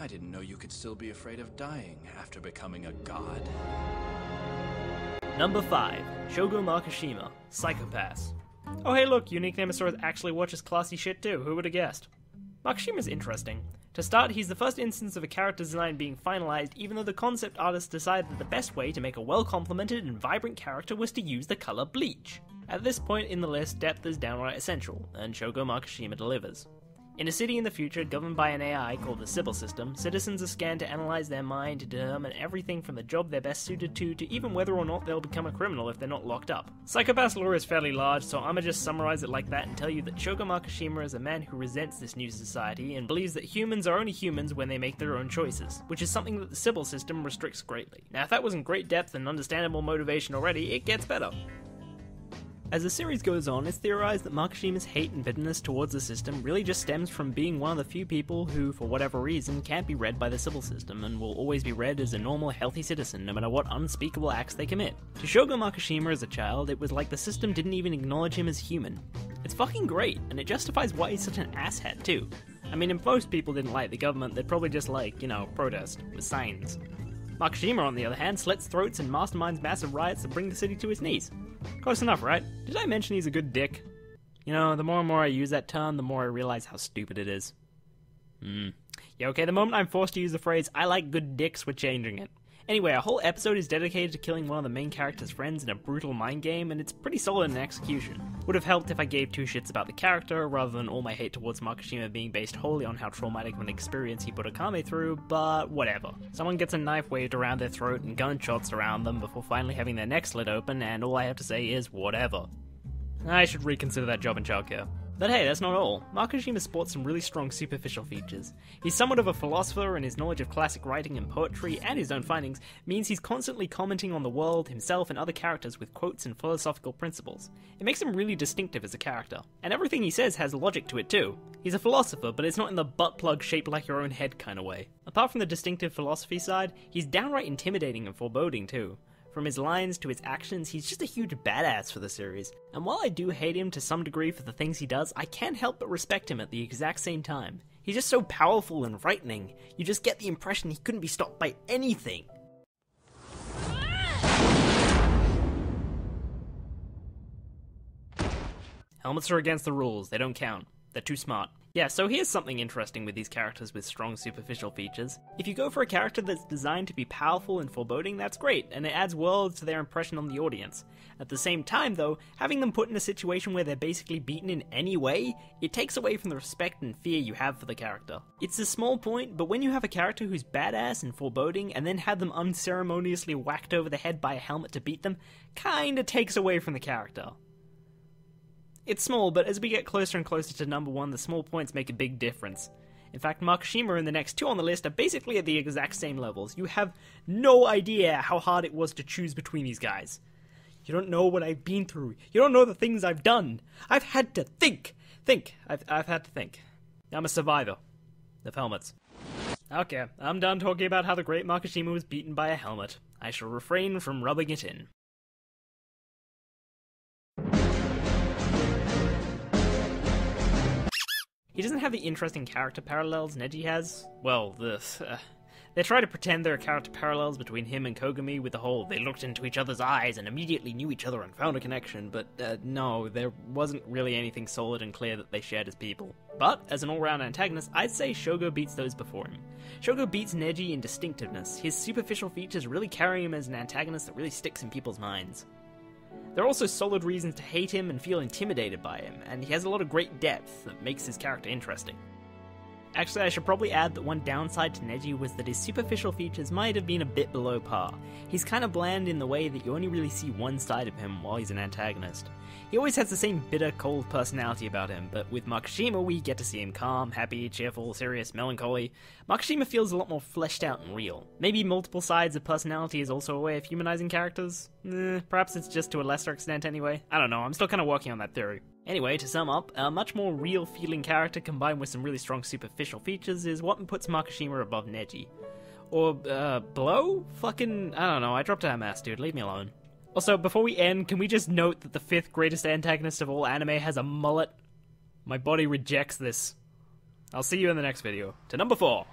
I didn't know you could still be afraid of dying after becoming a god. Number 5. Shogo Makishima, Psychopaths. Oh hey look, Unique Nemesaurus actually watches classy shit too, who would have guessed? Makishima's interesting. To start, he's the first instance of a character design being finalized, even though the concept artist decided that the best way to make a well-complemented and vibrant character was to use the color bleach. At this point in the list, depth is downright essential, and Shogo Makishima delivers. In a city in the future governed by an AI called the Sybil System, citizens are scanned to analyze their mind to determine everything from the job they're best suited to even whether or not they'll become a criminal if they're not locked up. Psychopath's lore is fairly large, so I'ma just summarize it like that and tell you that Shogo Makishima is a man who resents this new society and believes that humans are only humans when they make their own choices, which is something that the Sybil System restricts greatly. Now if that wasn't great depth and understandable motivation already, it gets better. As the series goes on, it's theorized that Makishima's hate and bitterness towards the system really just stems from being one of the few people who, for whatever reason, can't be read by the Sybil System and will always be read as a normal, healthy citizen no matter what unspeakable acts they commit. To Shogo Makishima as a child, it was like the system didn't even acknowledge him as human. It's fucking great, and it justifies why he's such an asshat too. I mean, if most people didn't like the government, they'd probably just protest, with signs. Makishima, on the other hand, slits throats and masterminds massive riots that bring the city to its knees. Close enough, right? Did I mention he's a good dick? You know, the more and more I use that term, the more I realize how stupid it is. Yeah, okay, the moment I'm forced to use the phrase, I like good dicks, we're changing it. Anyway, our whole episode is dedicated to killing one of the main character's friends in a brutal mind game, and it's pretty solid in execution. Would have helped if I gave two shits about the character, rather than all my hate towards Makishima being based wholly on how traumatic of an experience he put Akame through, but whatever. Someone gets a knife waved around their throat and gunshots around them before finally having their neck slit open, and all I have to say is whatever. I should reconsider that job in childcare. But hey, that's not all. Makishima sports some really strong superficial features. He's somewhat of a philosopher, and his knowledge of classic writing and poetry, and his own findings, means he's constantly commenting on the world, himself, and other characters with quotes and philosophical principles. It makes him really distinctive as a character. And everything he says has logic to it too. He's a philosopher, but it's not in the butt plug shaped like your own head kind of way. Apart from the distinctive philosophy side, he's downright intimidating and foreboding too. From his lines to his actions, he's just a huge badass for the series. And while I do hate him to some degree for the things he does, I can't help but respect him at the exact same time. He's just so powerful and frightening. You just get the impression he couldn't be stopped by anything. Helmets are against the rules, they don't count. They're too smart. Yeah, so here's something interesting with these characters with strong superficial features. If you go for a character that's designed to be powerful and foreboding, that's great, and it adds worlds to their impression on the audience. At the same time though, having them put in a situation where they're basically beaten in any way, it takes away from the respect and fear you have for the character. It's a small point, but when you have a character who's badass and foreboding, and then have them unceremoniously whacked over the head by a helmet to beat them, kinda takes away from the character. It's small, but as we get closer and closer to number 1, the small points make a big difference. In fact, Makishima and the next two on the list are basically at the exact same levels. You have no idea how hard it was to choose between these guys. You don't know what I've been through. You don't know the things I've done. I've had to think. I've had to think. I'm a survivor of helmets. Okay, I'm done talking about how the great Makishima was beaten by a helmet. I shall refrain from rubbing it in. He doesn't have the interesting character parallels Neji has. Well, they try to pretend there are character parallels between him and Kogami with the whole they looked into each other's eyes and immediately knew each other and found a connection, but no, there wasn't really anything solid and clear that they shared as people. But, as an all-round antagonist, I'd say Shogo beats those before him. Shogo beats Neji in distinctiveness. His superficial features really carry him as an antagonist that really sticks in people's minds. There are also solid reasons to hate him and feel intimidated by him, and he has a lot of great depth that makes his character interesting. Actually, I should probably add that one downside to Neji was that his superficial features might have been a bit below par. He's kind of bland in the way that you only really see one side of him while he's an antagonist. He always has the same bitter, cold personality about him, but with Makishima we get to see him calm, happy, cheerful, serious, melancholy. Makishima feels a lot more fleshed out and real. Maybe multiple sides of personality is also a way of humanizing characters? Perhaps it's just to a lesser extent anyway. I don't know, I'm still kind of working on that theory. Anyway, to sum up, a much more real-feeling character combined with some really strong superficial features is what puts Makishima above Neji. Or, below? Fucking, I don't know, I dropped a mass, dude, leave me alone. Also, before we end, can we just note that the 5th greatest antagonist of all anime has a mullet? My body rejects this. I'll see you in the next video. To number 4.